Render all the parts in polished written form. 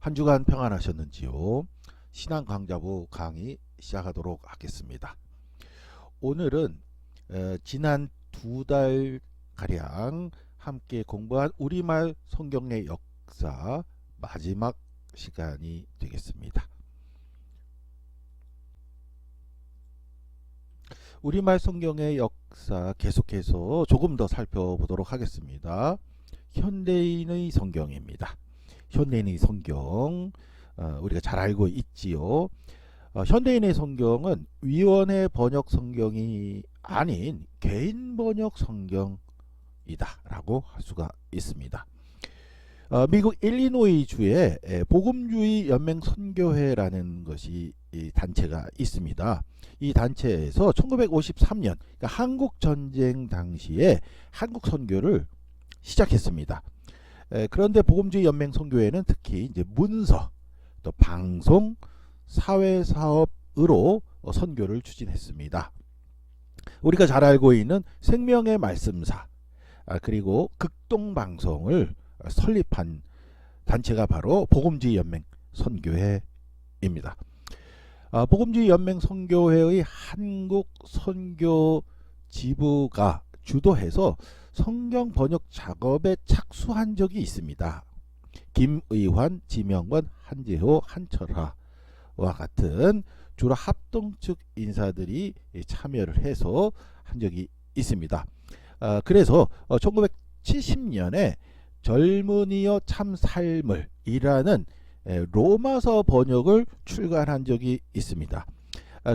한 주간 평안하셨는지요? 신앙 강좌부 강의 시작하도록 하겠습니다. 오늘은 지난 2달 가량 함께 공부한 우리말 성경의 역사 마지막 시간이 되겠습니다. 우리말 성경의 역사 계속해서 조금 더 살펴보도록 하겠습니다. 현대인의 성경입니다. 현대인의 성경 우리가 잘 알고 있지요. 현대인의 성경은 위원회 번역 성경이 아닌 개인 번역 성경이다 라고 할 수가 있습니다. 미국 일리노이 주에 복음주의 연맹 선교회라는 것이 이 단체가 있습니다. 이 단체에서 1953년 그러니까 한국전쟁 당시에 한국 선교를 시작했습니다. 그런데 복음주의 연맹 선교회는 특히 이제 문서, 또 방송, 사회사업으로 선교를 추진했습니다. 우리가 잘 알고 있는 생명의 말씀사 그리고 극동방송을 설립한 단체가 바로 복음주의 연맹 선교회입니다. 복음주의 연맹 선교회의 한국 선교 지부가 주도해서 성경 번역 작업에 착수한 적이 있습니다. 김의환, 지명권, 한재호, 한철화와 같은 주로 합동 측 인사들이 참여를 해서 한 적이 있습니다. 그래서 1970년에 젊은이여 참 삶을 이라는 로마서 번역을 출간한 적이 있습니다.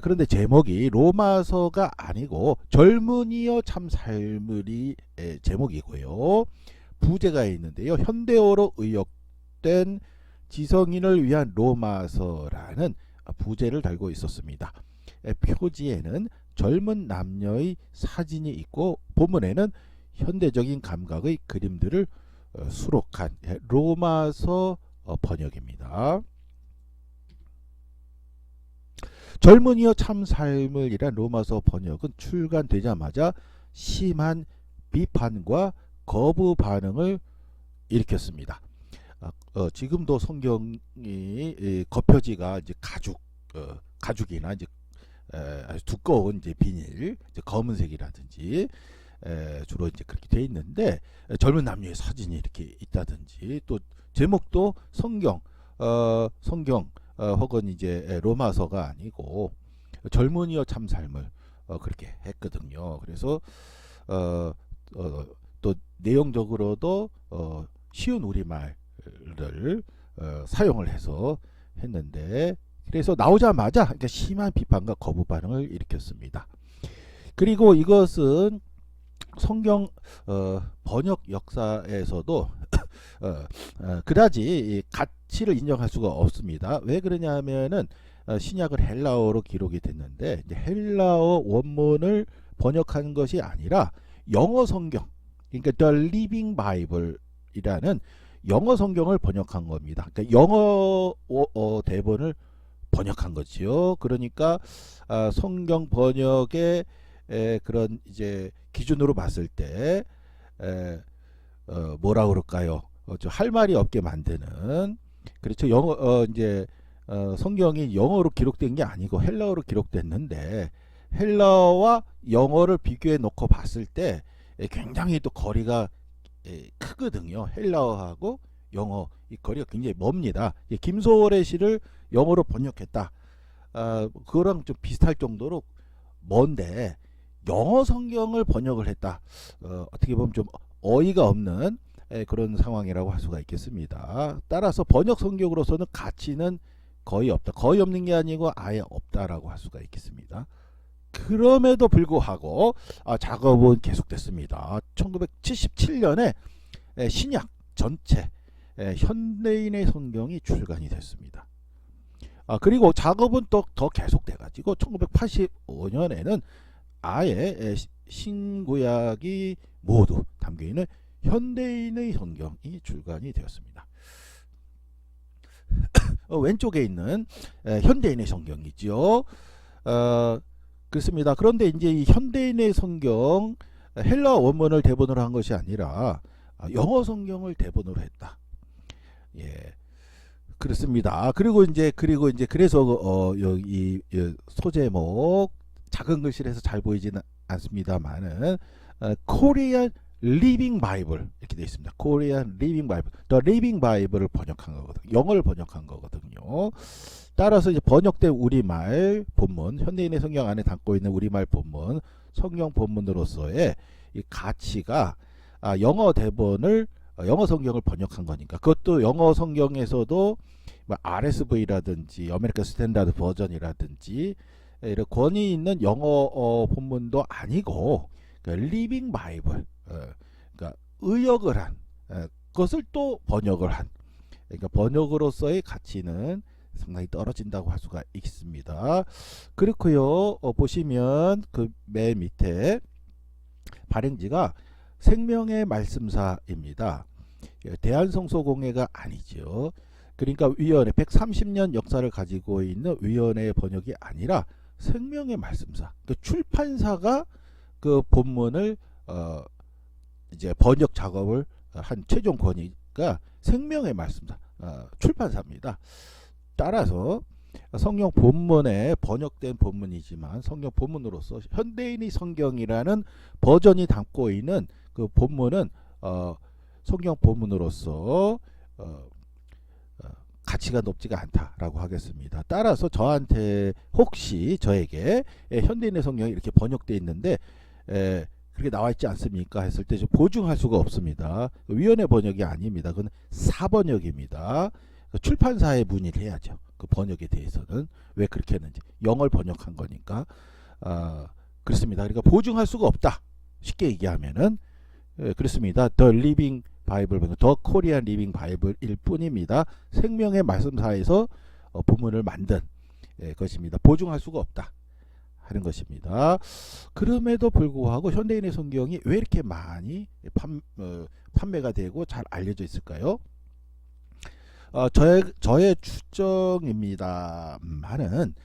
그런데 제목이 로마서가 아니고 젊은이여 참 삶을이 제목이고요. 부제가 있는데요. 현대어로 의역된 지성인을 위한 로마서라는 부제를 달고 있었습니다. 표지에는 젊은 남녀의 사진이 있고 본문에는 현대적인 감각의 그림들을 수록한 로마서 번역입니다. 젊은이여 참 삶을 이란 로마서 번역은 출간되자마자 심한 비판과 거부 반응을 일으켰습니다. 지금도 성경이 겉표지가 이제 가죽이나 이제 아주 두꺼운 이제 비닐, 이제 검은색이라든지 주로 이제 그렇게 돼 있는데 젊은 남녀의 사진이 이렇게 있다든지 또 제목도 성경 혹은 이제 로마서가 아니고 젊은이여 참 삶을 그렇게 했거든요. 그래서 또 내용적으로도 쉬운 우리말을 사용을 해서 했는데 그래서 나오자마자 그러니까 심한 비판과 거부 반응을 일으켰습니다. 그리고 이것은 성경 번역 역사에서도 그다지 가치를 인정할 수가 없습니다. 왜 그러냐면은 신약을 헬라어로 기록이 됐는데 이제 헬라어 원문을 번역한 것이 아니라 영어 성경, 그러니까 The Living Bible이라는 영어 성경을 번역한 겁니다. 그러니까 영어 대본을 번역한 거지요. 그러니까 성경 번역의 그런 이제 기준으로 봤을 때 뭐라 그럴까요? 할 말이 없게 만드는 그렇죠. 영어 이제 성경이 영어로 기록된 게 아니고 헬라어로 기록됐는데 헬라어와 영어를 비교해 놓고 봤을 때 굉장히 또 거리가 크거든요. 헬라어하고 영어 이 거리가 굉장히 멉니다. 김소월의 시를 영어로 번역했다. 그거랑 좀 비슷할 정도로 먼데 영어 성경을 번역을 했다. 어떻게 보면 좀 어이가 없는 그런 상황이라고 할 수가 있겠습니다. 따라서 번역 성경으로서는 가치는 거의 없다. 거의 없는 게 아니고 아예 없다라고 할 수가 있겠습니다. 그럼에도 불구하고 작업은 계속됐습니다. 1977년에 신약 전체 현대인의 성경이 출간이 됐습니다. 그리고 작업은 또 더 계속돼 가지고 1985년에는 아예 신구약이 모두 담겨있는 현대인의 성경이 출간이 되었습니다. 왼쪽에 있는 현대인의 성경이죠. 그렇습니다. 그런데 이제 이 현대인의 성경 헬라 원문을 대본으로 한 것이 아니라 영어 성경을 대본으로 했다. 예. 그렇습니다. 그리고 이제 그래서 여기 소제목 작은 글씨를 해서 잘 보이지는 않습니다만은 코리안 리빙 바이블 이렇게 되어 있습니다. 코리안 리빙 바이블, 더 리빙 바이블을 번역한 거거든요. 영어를 번역한 거거든요. 따라서 이제 번역된 우리말 본문, 현대인의 성경 안에 담고 있는 우리말 본문, 성경 본문으로서의 이 가치가 영어 대본을 영어 성경을 번역한 거니까, 그것도 영어 성경에서도 뭐 RSV라든지 아메리칸 스탠다드 버전이라든지 이런 권위 있는 영어 본문도 아니고 리빙 바이블, 그러니까 의역을 한 것을 또 번역을 한, 그러니까 번역으로서의 가치는 상당히 떨어진다고 할 수가 있습니다. 그렇고요. 보시면 그 맨 밑에 발행지가 생명의 말씀사입니다. 대한성서공회가 아니죠. 그러니까 위원회 130년 역사를 가지고 있는 위원회의 번역이 아니라 생명의 말씀사. 그 출판사가 그 본문을 이제 번역 작업을 한 최종 권위가 생명의 말씀사 출판사입니다. 따라서 성경 본문에 번역된 본문이지만 성경 본문으로서 현대인의 성경이라는 버전이 담고 있는 그 본문은 성경 본문으로서 가치가 높지가 않다라고 하겠습니다. 따라서 저한테 혹시 저에게 현대인의 성경이 이렇게 번역되어 있는데 그렇게 나와 있지 않습니까 했을 때 좀 보증할 수가 없습니다. 위원회 번역이 아닙니다. 그건 사번역입니다. 출판사에 문의를 해야죠. 그 번역에 대해서는 왜 그렇게 했는지, 영어를 번역한 거니까 그렇습니다. 그러니까 보증할 수가 없다. 쉽게 얘기하면은 그렇습니다. 더 리빙 바이블, 더 코리안 리빙 바이블일 뿐입니다. 생명의 말씀사에서 본문을 만든 것입니다. 보증할 수가 없다 하는 것입니다. 그럼에도 불구하고 현대인의 성경이 왜 이렇게 많이 판매가 되고 잘 알려져 있을까요? 저의 추정입니다만은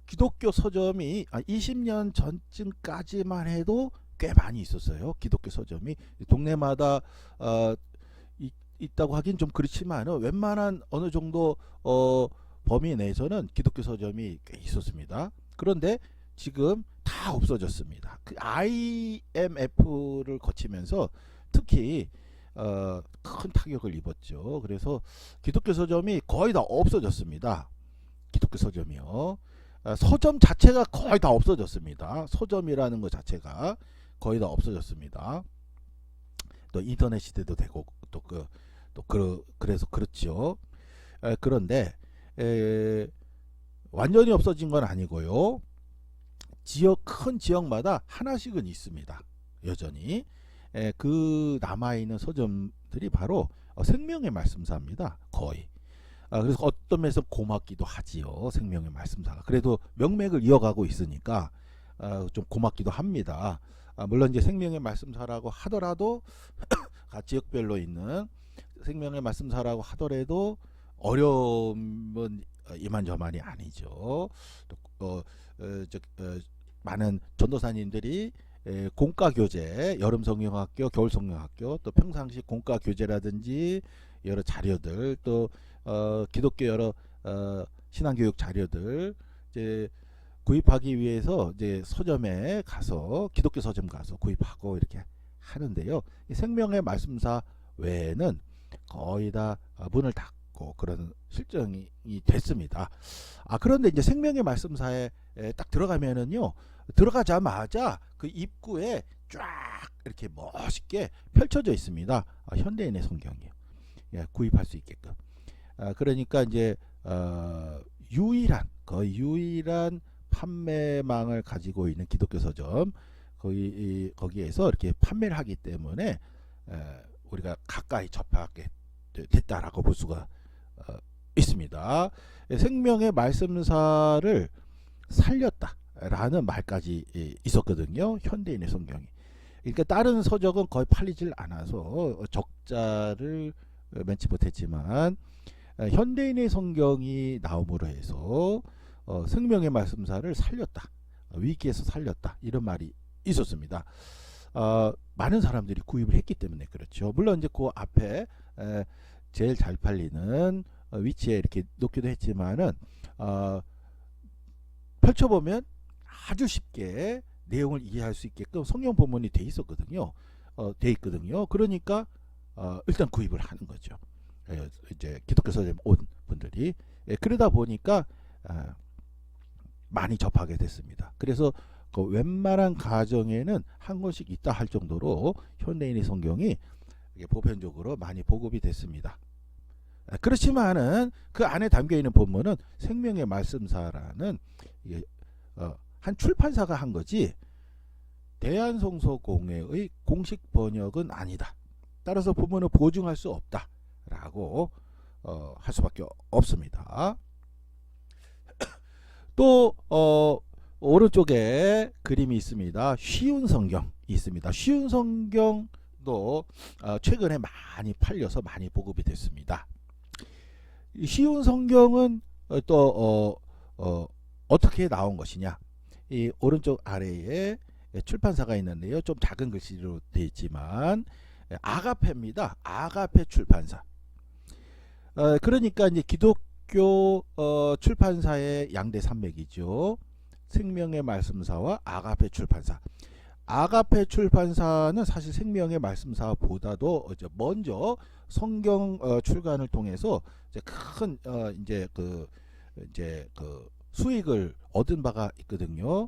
기독교 서점이 20년 전쯤까지만 해도 꽤 많이 있었어요. 기독교 서점이 동네마다 있다고 하긴 좀 그렇지만 웬만한 어느 정도 범위 내에서는 기독교 서점이 꽤 있었습니다. 그런데 지금 다 없어졌습니다. 그 IMF를 거치면서 특히 큰 타격을 입었죠. 그래서 기독교 서점이 거의 다 없어졌습니다. 기독교 서점이요. 서점 자체가 거의 다 없어졌습니다. 서점이라는 것 자체가 거의 다 없어졌습니다. 또 인터넷 시대도 되고 그래서 그렇죠. 그런데 완전히 없어진 건 아니고요. 큰 지역마다 하나씩은 있습니다. 여전히. 그 남아있는 서점들이 바로 생명의 말씀사입니다. 거의. 그래서 어떤 면에서 고맙기도 하지요. 생명의 말씀사가. 그래도 명맥을 이어가고 있으니까 좀 고맙기도 합니다. 물론 이제 생명의 말씀사라고 하더라도 각 지역별로 있는 생명의 말씀사라고 하더라도 어려움은 이만저만이 아니죠. 많은 전도사님들이 공과 교재, 여름 성경학교, 겨울 성경학교, 또 평상시 공과 교재라든지 여러 자료들, 또 기독교 여러 신앙교육 자료들 이제 구입하기 위해서 이제 서점에 가서 기독교 서점 가서 구입하고 이렇게 하는데요. 이 생명의 말씀사 외에는 거의 다 문을 닫고 그런 실정이 됐습니다. 그런데 이제 생명의 말씀사에 딱 들어가면은요, 들어가자마자 그 입구에 쫙 이렇게 멋있게 펼쳐져 있습니다. 현대인의 성경이요. 구입할 수 있게끔. 그러니까 이제 거의 유일한 판매망을 가지고 있는 기독교 서점, 거기에서 이렇게 판매를 하기 때문에 우리가 가까이 접하게 됐다라고 볼 수가 있습니다. 생명의 말씀사를 살렸다라는 말까지 있었거든요. 현대인의 성경이. 그러니까 다른 서적은 거의 팔리질 않아서 적자를 면치 못했지만 현대인의 성경이 나옴으로 해서 생명의 말씀사를 살렸다, 위기에서 살렸다, 이런 말이 있었습니다. 많은 사람들이 구입을 했기 때문에 그렇죠. 물론 이제 그 앞에 제일 잘 팔리는 위치에 이렇게 놓기도 했지만은 펼쳐보면 아주 쉽게 내용을 이해할 수 있게끔 성경 본문이 돼 있었거든요. 돼 있거든요. 그러니까 일단 구입을 하는 거죠. 이제 기독교 서점 온 분들이. 그러다 보니까 많이 접하게 됐습니다. 그래서 그 웬만한 가정에는 한 권씩 있다 할 정도로 현대인의 성경이 보편적으로 많이 보급이 됐습니다. 그렇지만은 그 안에 담겨 있는 본문은 생명의 말씀사라는 이게 한 출판사가 한 거지 대한성서공회의 공식 번역은 아니다. 따라서 본문을 보증할 수 없다라고 할 수밖에 없습니다. 또 오른쪽에 그림이 있습니다. 쉬운 성경이 있습니다. 쉬운 성경도 최근에 많이 팔려서 많이 보급이 됐습니다. 쉬운 성경은 또 어떻게 나온 것이냐? 이 오른쪽 아래에 출판사가 있는데요. 좀 작은 글씨로 되어 있지만 아가페입니다. 아가페 출판사. 그러니까 이제 기독교 출판사의 양대 산맥이죠. 생명의 말씀사와 아가페 출판사. 아가페 출판사는 사실 생명의 말씀사보다도 먼저 성경 출간을 통해서 이제 큰 이제 그 수익을 얻은 바가 있거든요.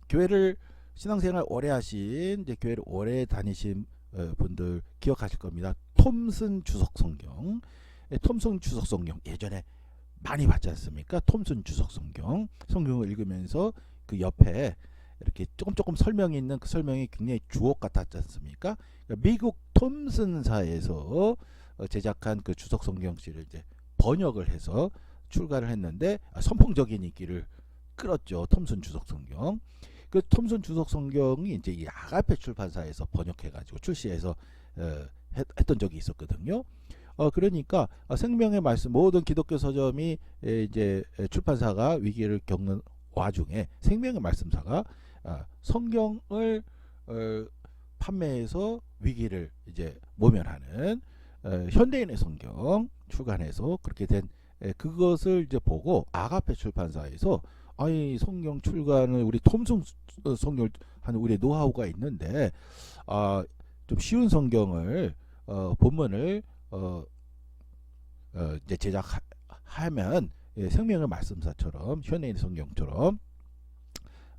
교회를 신앙생활 오래 하신 이제 교회를 오래 다니신 분들 기억하실 겁니다. 톰슨 주석 성경. 톰슨 주석 성경 예전에 많이 봤지 않습니까? 톰슨 주석 성경을 읽으면서 그 옆에 이렇게 조금 설명이 있는 그 설명이 굉장히 주옥 같았지 않습니까? 그러니까 미국 톰슨사에서 제작한 그 주석 성경시를 이제 번역을 해서 출간을 했는데 선풍적인 인기를 끌었죠. 톰슨 주석 성경. 그 톰슨 주석 성경이 이제 이 아가페 출판사에서 번역해가지고 출시해서 했던 적이 있었거든요. 그러니까 생명의 말씀 모든 기독교 서점이 이제 출판사가 위기를 겪는 와중에 생명의 말씀사가 성경을 판매해서 위기를 이제 모면하는 현대인의 성경 출간해서 그렇게 된 그것을 이제 보고 아가페 출판사에서 아니 성경 출간을 우리 톰슨 성경을 하는 우리 노하우가 있는데 좀 쉬운 성경을 본문을 이제 제작하면 생명의 말씀사처럼 현대인 성경처럼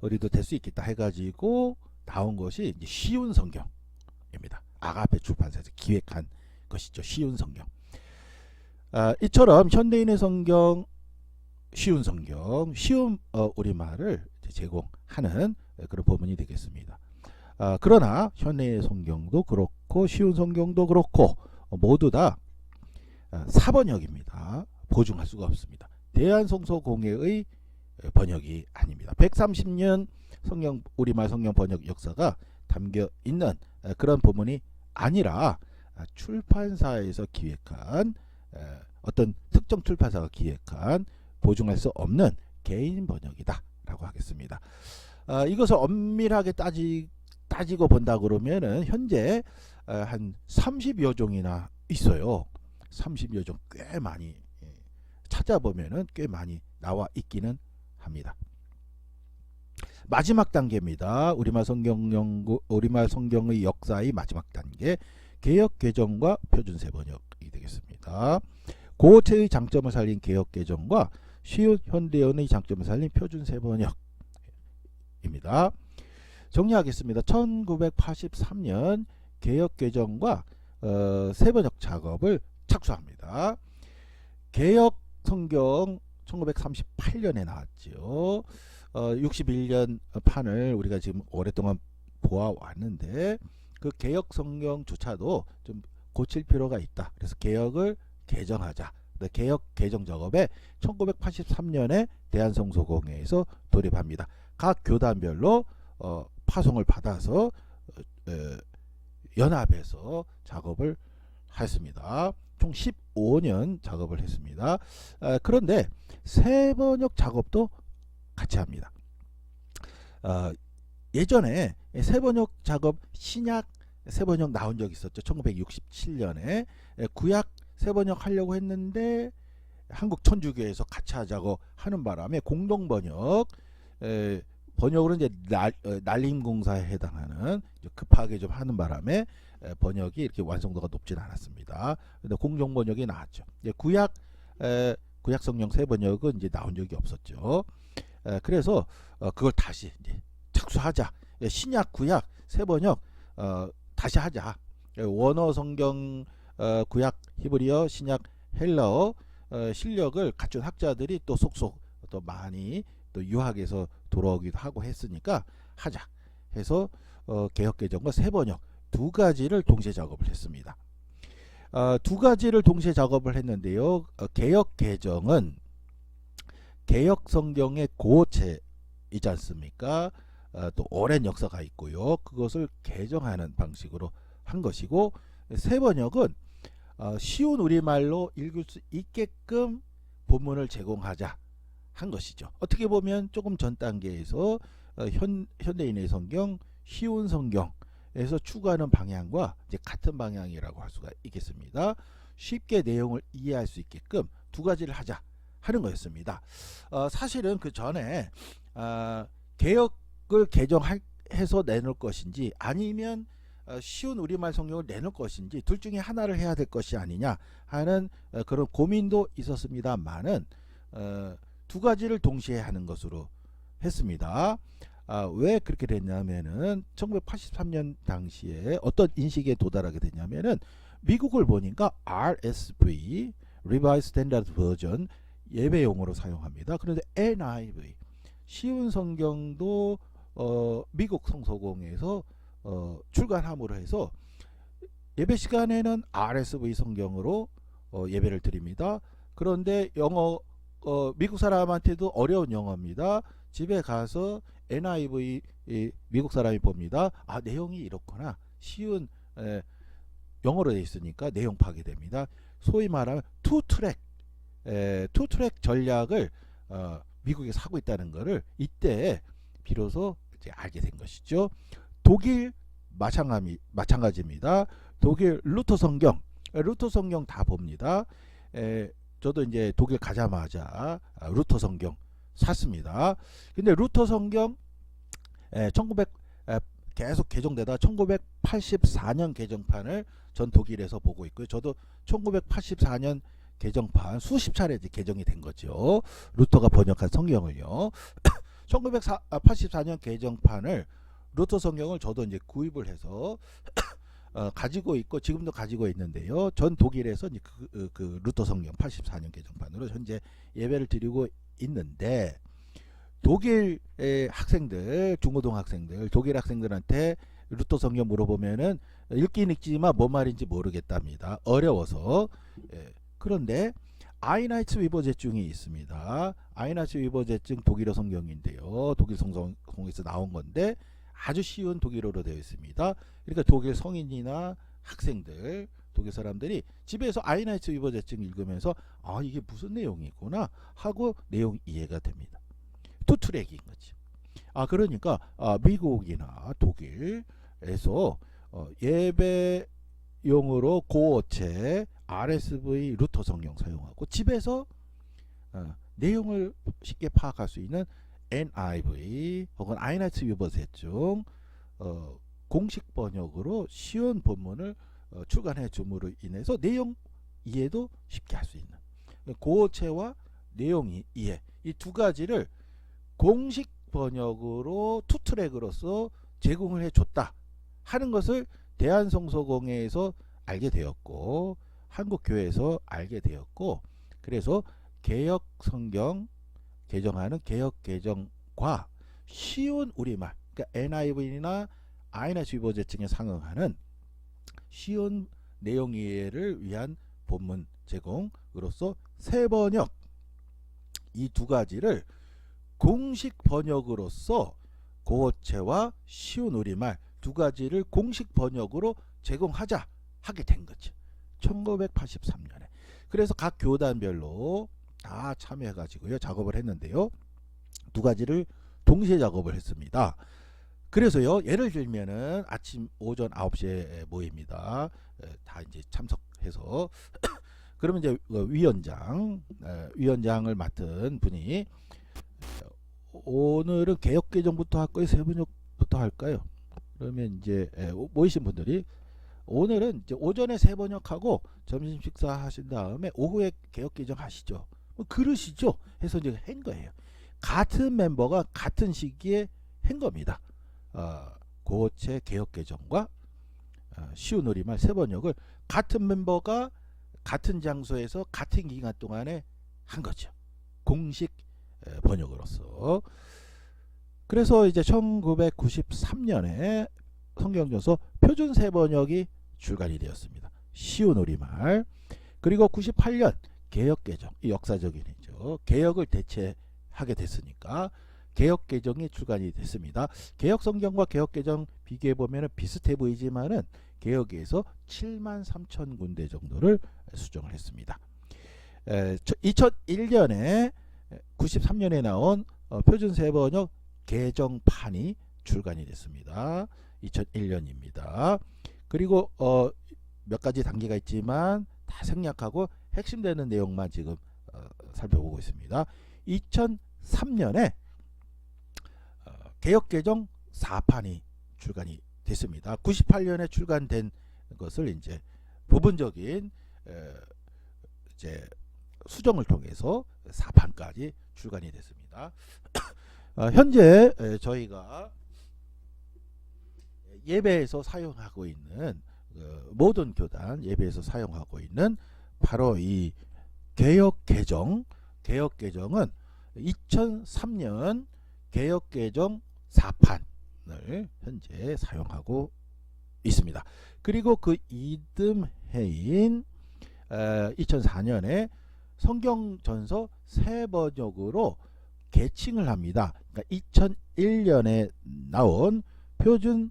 우리도 될 수 있겠다 해가지고 나온 것이 이제 쉬운 성경입니다. 아가페 출판사에서 기획한 것이죠. 쉬운 성경. 이처럼 현대인의 성경, 쉬운 성경, 쉬운 우리말을 제공하는 그런 본문이 되겠습니다. 그러나 현대인의 성경도 그렇고 쉬운 성경도 그렇고 모두 다 사번역입니다. 보증할 수가 없습니다. 대한성서공회의 번역이 아닙니다. 130년 성경 우리말 성경 번역 역사가 담겨 있는 그런 본문이 아니라 출판사에서 기획한 어떤 특정 출판사가 기획한 보증할 수 없는 개인 번역이다라고 하겠습니다. 이것을 엄밀하게 따지고 본다 그러면은 현재 한 30여 종이나 있어요. 30여 종 꽤 많이 찾아보면은 꽤 많이 나와 있기는 합니다. 마지막 단계입니다. 우리말 성경의 역사의 마지막 단계 개역 개정과 표준세 번역이 되겠습니다. 고체의 장점을 살린 개역 개정과 쉬운 현대언의 장점을 살린 표준세 번역입니다. 정리하겠습니다. 1983년 개역 개정과 세 번역 작업을 착수합니다. 개역 성경 1938년에 나왔죠. 61년 판을 우리가 지금 오랫동안 보아왔는데 그 개역 성경조차도 좀 고칠 필요가 있다. 그래서 개역을 개정하자. 개역 개정 작업에 1983년에 대한성서공회에서 돌입합니다. 각 교단별로 파송을 받아서 연합해서 작업을 했습니다. 총 15년 작업을 했습니다. 그런데 세번역 작업도 같이 합니다. 예전에 세번역 작업 신약 세번역 나온 적이 있었죠. 1967년에 구약 새번역 하려고 했는데 한국 천주교에서 같이 하자고 하는 바람에 공동 번역, 번역으로 이제 날림공사에 해당하는 급하게 좀 하는 바람에 번역이 이렇게 완성도가 높진 않았습니다. 근데 공동 번역이 나왔죠. 구약 성경 새 번역은 이제 나온 적이 없었죠. 그래서 그걸 다시 이제 착수하자. 신약 구약 새 번역 다시 하자. 원어 성경 구약 히브리어 신약 헬라어 실력을 갖춘 학자들이 또 속속 또 많이 또 유학에서 돌아오기도 하고 했으니까 하자 해서 개역 개정과 새 번역 두 가지를 동시에 작업을 했습니다. 두 가지를 동시에 작업을 했는데요. 개역 개정은 개역 성경의 고체이지 않습니까? 또 오랜 역사가 있고요. 그것을 개정하는 방식으로 한 것이고, 새 번역은 쉬운 우리말로 읽을 수 있게끔 본문을 제공하자 한 것이죠. 어떻게 보면 조금 전 단계에서 현대인의 성경, 쉬운 성경에서 추구하는 방향과 이제 같은 방향이라고 할 수가 있겠습니다. 쉽게 내용을 이해할 수 있게끔 두 가지를 하자 하는 거였습니다. 사실은 그 전에 개역을 개정해서 내놓을 것인지 아니면 쉬운 우리말 성경을 내놓을 것인지 둘 중에 하나를 해야 될 것이 아니냐 하는 그런 고민도 있었습니다만은 두 가지를 동시에 하는 것으로 했습니다. 왜 그렇게 됐냐면은 1983년 당시에 어떤 인식에 도달하게 됐냐면은 미국을 보니까 RSV Revised Standard Version 예배용으로 사용합니다. 그런데 NIV 쉬운 성경도 미국 성서공에서 출간함으로 해서 예배 시간에는 RSV 성경으로 예배를 드립니다. 그런데 영어 미국 사람한테도 어려운 영어입니다. 집에 가서 NIV 미국 사람이 봅니다. 내용이 이렇구나. 쉬운 영어로 되어 있으니까 내용 파악이 됩니다. 소위 말하면 투트랙 전략을 미국에서 하고 있다는 것을 이때 비로소 이제 알게 된 것이죠. 독일 마찬가지입니다. 독일 루터 성경 다 봅니다. 저도 이제 독일 가자마자 루터 성경 샀습니다. 근데 루터 성경 1900 계속 개정되다 1984년 개정판을 전 독일에서 보고 있고요. 저도 1984년 개정판 수십 차례 개정이 된 거죠. 루터가 번역한 성경을요. 1984년 개정판을 루터 성경을 저도 이제 구입을 해서 가지고 있고 지금도 가지고 있는데요. 전 독일에서 이제 그 루터 성경 84년 개정판으로 현재 예배를 드리고 있는데 독일 학생들, 중고등 학생들, 독일 학생들한테 루터 성경 물어보면은 읽긴 읽지만 뭔 말인지 모르겠답니다. 어려워서. 그런데 아이나이츠 위버제증이 있습니다. 아이나이츠 위버제증 독일어 성경인데요. 독일 성서공에서 나온 건데 아주 쉬운 독일어로 되어 있습니다. 그러니까 독일 성인이나 학생들, 독일 사람들이 집에서 아이나이츠 위버제증 읽으면서 이게 무슨 내용이구나 하고 내용 이해가 됩니다. 투트랙인 거죠. 그러니까 미국이나 독일에서 예배용으로 고어체 RSV 루터 성경 사용하고 집에서 내용을 쉽게 파악할 수 있는 NIV 혹은 아이나이츠 위버제증 공식 번역으로 쉬운 본문을 출간해 줌으로 인해서 내용 이해도 쉽게 할 수 있는 고어체와 내용 이해 이 두 가지를 공식 번역으로 투트랙으로서 제공을 해줬다 하는 것을 대한성서공회에서 알게 되었고 한국교회에서 알게 되었고 그래서 개역 성경 개정하는 개역 개정과 쉬운 우리말 그러니까 NIV나 아이나이츠 위버제증에 상응하는 쉬운 내용 이해를 위한 본문 제공으로서 새 번역 이 두 가지를 공식 번역으로서 고어체와 쉬운 우리말 두 가지를 공식 번역으로 제공하자 하게 된 거죠. 1983년에. 그래서 각 교단별로 다 참여해 가지고요. 작업을 했는데요. 두 가지를 동시에 작업을 했습니다. 그래서요. 예를 들면은 아침 오전 9시에 모입니다. 다 이제 참석해서 그러면 이제 위원장을 맡은 분이 오늘은 개혁 개정부터 할까요? 세번역부터 할까요? 그러면 이제 모이신 분들이 오늘은 이제 오전에 세번역하고 점심 식사하신 다음에 오후에 개혁 개정 하시죠. 뭐 그러시죠. 해서 이제 한 거예요. 같은 멤버가 같은 시기에 한 겁니다. 고체 개혁 개정과 쉬운 우리말 세번역을 같은 멤버가 같은 장소에서 같은 기간 동안에 한 거죠. 공식 번역으로서. 그래서 이제 1993년에 성경전서 표준 세번역이 출간이 되었습니다. 쉬운 우리말. 그리고 98년 개혁 개정, 이 역사적인 일이죠. 개혁을 대체하게 됐으니까 개혁 개정이 출간이 됐습니다. 개혁 성경과 개혁 개정 비교해 보면 비슷해 보이지만은 개혁에서 7만 3천 군데 정도를 수정을 했습니다. 2001년에 93년에 나온 표준 세번역 개정판이 출간이 됐습니다. 2001년입니다. 그리고 몇 가지 단계가 있지만 다 생략하고 핵심되는 내용만 지금 살펴보고 있습니다. 2003년에 개혁 개정 4판이 출간이 됐습니다. 98년에 출간된 것을 이제 부분적인 이제 수정을 통해서 4판까지 출간이 됐습니다. 현재 저희가 예배에서 사용하고 있는 모든 교단 예배에서 사용하고 있는 바로 이 개혁 개정은 2003년 개혁 개정 4판을 현재 사용하고 있습니다. 그리고 그 이듬해인 2004년에 성경전서 세번역으로 개칭을 합니다. 그러니까 2001년에 나온 표준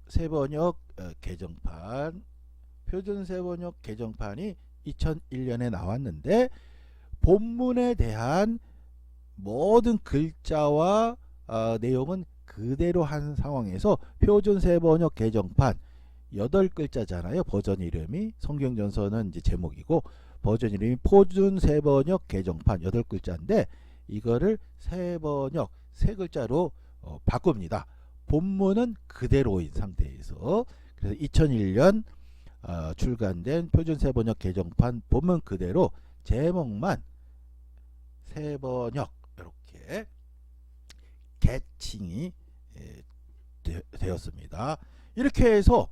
세번역 개정판이 2001년에 나왔는데 본문에 대한 모든 글자와 내용은 그대로 한 상황에서 표준 세번역 개정판 8글자잖아요. 버전 이름이 성경전서는 이제 제목이고 버전 이름이 표준 세번역 개정판 8글자인데 이거를 세번역 3글자로 바꿉니다. 본문은 그대로인 상태에서. 그래서 2001년 출간된 표준 세번역 개정판 본문 그대로 제목만 세번역 이렇게 개칭이 되었습니다. 이렇게 해서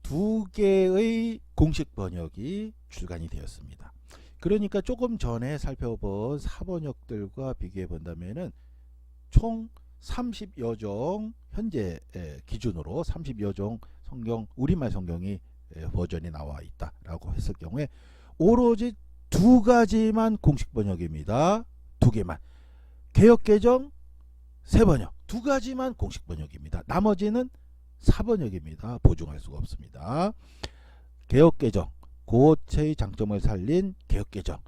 2개의 공식 번역이 출간이 되었습니다. 그러니까 조금 전에 살펴본 사번역들과 비교해 본다면은 총 30여 종 현재 기준으로 30여 종 성경 우리말 성경이 버전이 나와 있다라고 했을 경우에 오로지 2가지만 공식 번역입니다. 2개만. 개혁 개정 세번역 2가지만 공식 번역입니다. 나머지는 사번역입니다. 보증할 수가 없습니다. 개혁 개정 고체의 장점을 살린 개혁 개정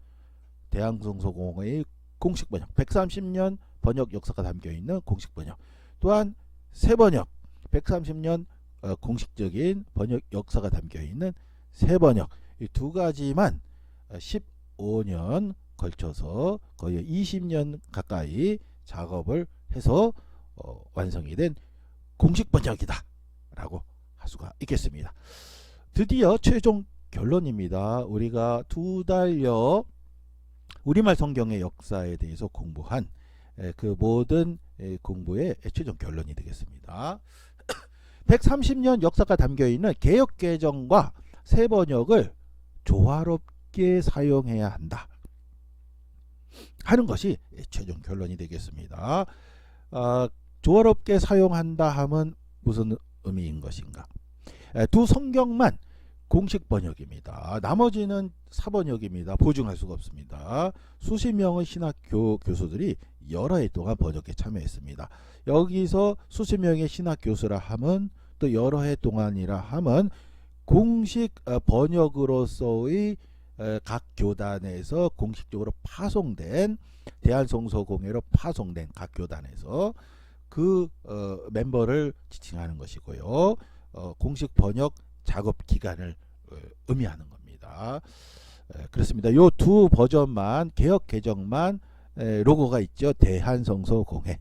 대한성서공회의 공식 번역 130년 번역 역사가 담겨있는 공식 번역 또한 세번역 130년 공식적인 번역 역사가 담겨있는 세번역 이 2가지만 15년 걸쳐서 거의 20년 가까이 작업을 해서 완성이 된 공식 번역이다 라고 할 수가 있겠습니다. 드디어 최종 결론입니다. 우리가 2달여 우리말 성경의 역사에 대해서 공부한 그 모든 공부의 최종 결론이 되겠습니다. 130년 역사가 담겨있는 개혁 개정과 세번역을 조화롭게 사용해야 한다 하는 것이 최종 결론이 되겠습니다. 조화롭게 사용한다 하면 무슨 의미인 것인가? 2 성경만 공식 번역입니다. 나머지는 사번역입니다. 보증할 수가 없습니다. 수십 명의 신학교 교수들이 여러 해 동안 번역에 참여했습니다. 여기서 수십 명의 신학 교수라 하면 또 여러 해 동안이라 하면 공식 번역으로서의 각 교단에서 공식적으로 파송된 대한성서공회로 파송된 각 교단에서 그 멤버를 지칭하는 것이고요. 공식 번역 작업 기간을 의미하는 겁니다. 그렇습니다. 요 두 버전만 개혁 개정만 로고가 있죠. 대한성서공회.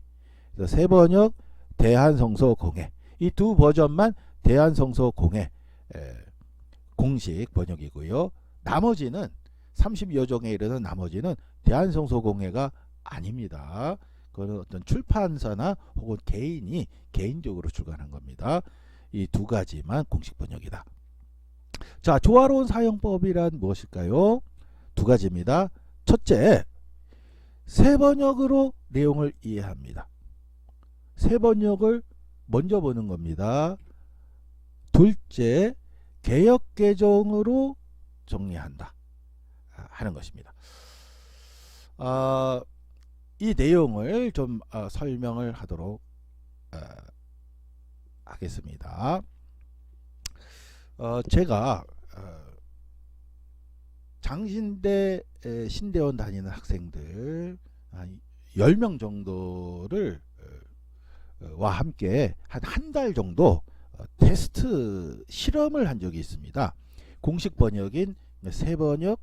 그래서 세 번역 대한성서공회. 이 두 버전만 대한성서공회 공식 번역이고요. 나머지는 30여 종에 이르는 나머지는 대한성서공회가 아닙니다. 그건 어떤 출판사나 혹은 개인이 개인적으로 출간한 겁니다. 이 두 가지만 공식 번역이다. 자, 조화로운 사용법이란 무엇일까요? 두 가지입니다. 첫째, 세 번역으로 내용을 이해합니다. 세 번역을 먼저 보는 겁니다. 둘째, 개역 개정으로 정리한다 하는 것입니다. 이 내용을 좀 설명을 하도록 하겠습니다. 제가 장신대 신대원 다니는 학생들 한 10명 정도를 와 함께 한 달 정도 테스트 실험을 한 적이 있습니다. 공식 번역인 세 번역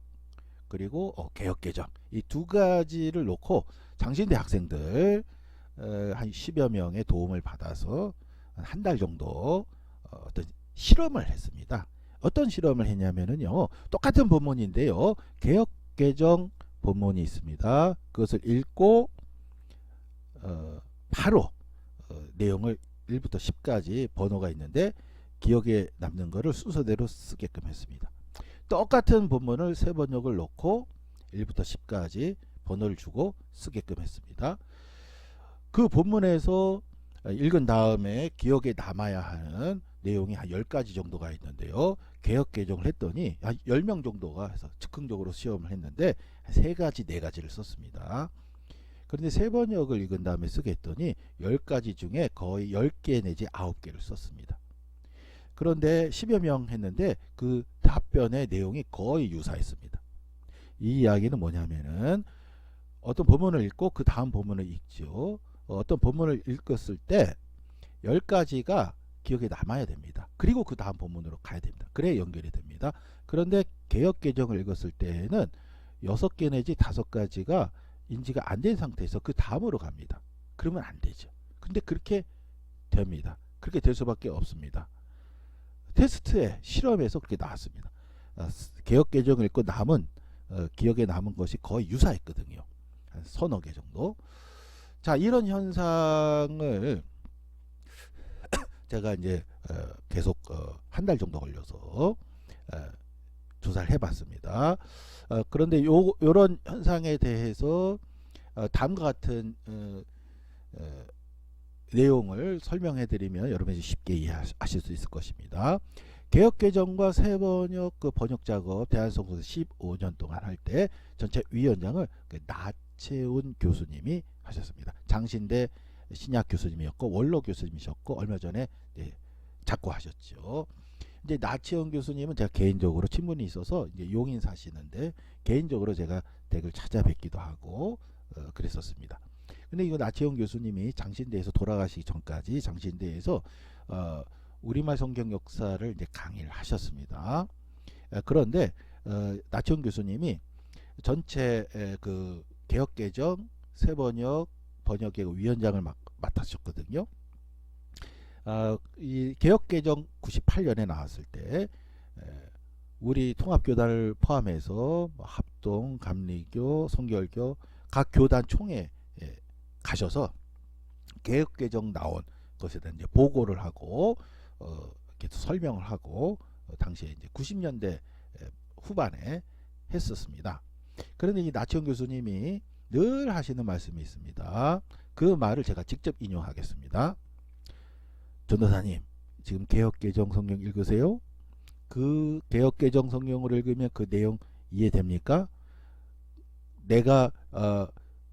그리고 개역 개정 이 두 가지를 놓고 장신대 학생들 한 10여 명의 도움을 받아서 한 달 정도 어떤 실험을 했습니다. 어떤 실험을 했냐면요. 똑같은 본문인데요. 개역 개정 본문이 있습니다. 그것을 읽고 바로 내용을 1부터 10까지 번호가 있는데 기억에 남는 거를 순서대로 쓰게끔 했습니다. 똑같은 본문을 세 번역을 놓고 1부터 10까지 번호를 주고 쓰게끔 했습니다. 그 본문에서 읽은 다음에 기억에 남아야 하는 내용이 한 10가지 정도가 있는데요. 개역 개정을 했더니 한 10명 정도가 해서 즉흥적으로 시험을 했는데 3가지, 4가지를 썼습니다. 그런데 세 번역을 읽은 다음에 쓰게 했더니 10가지 중에 거의 10개 내지 9개를 썼습니다. 그런데 10여 명 했는데 그 답변의 내용이 거의 유사했습니다. 이 이야기는 뭐냐면은 어떤 본문을 읽고 그 다음 본문을 읽죠. 어떤 본문을 읽었을 때 10가지가 기억에 남아야 됩니다. 그리고 그 다음 본문으로 가야 됩니다. 그래야 연결이 됩니다. 그런데 개역 개정을 읽었을 때에는 6개 내지 5가지가 인지가 안 된 상태에서 그 다음으로 갑니다. 그러면 안 되죠. 근데 그렇게 됩니다. 그렇게 될 수밖에 없습니다. 테스트에 실험에서 그렇게 나왔습니다. 개역 개정을 읽고 남은 기억에 남은 것이 거의 유사했거든요. 한 서너 개 정도. 자, 이런 현상을 제가 이제 계속 한 달 정도 걸려서 조사를 해봤습니다. 그런데 요런 현상에 대해서 다음과 같은 내용을 설명해드리면 여러분이 쉽게 이해하실 수 있을 것입니다. 개역 개정과 세 번역 그 번역 작업 대한성서 15년 동안 할 때 전체 위원장을 나채운 교수님이 하셨습니다. 장신대 신약 교수님이었고 원로 교수님이셨고 얼마 전에 작고 하셨죠. 이제 나채운 교수님은 제가 개인적으로 친분이 있어서 이제 용인 사시는데 개인적으로 제가 댁을 찾아뵙기도 하고 그랬었습니다. 근데 이거 나채용 교수님이 장신대에서 돌아가시기 전까지 장신대에서 우리말 성경 역사를 이제 강의를 하셨습니다. 그런데 나채용 교수님이 전체 그 개역 개정 세 번역 번역의 위원장을 맡으셨거든요. 이 개역 개정 98년에 나왔을 때 우리 통합교단을 포함해서 합동, 감리교, 성결교 각 교단 총회 가셔서 개혁 개정 나온 것에 대한 이제 보고를 하고 이렇게 설명을 하고 당시에 이제 90년대 후반에 했었습니다. 그런데 이 나치원 교수님이 늘 하시는 말씀이 있습니다. 그 말을 제가 직접 인용하겠습니다. 전도사님, 지금 개혁 개정 성경 읽으세요? 그 개혁 개정 성경을 읽으면 그 내용 이해됩니까? 내가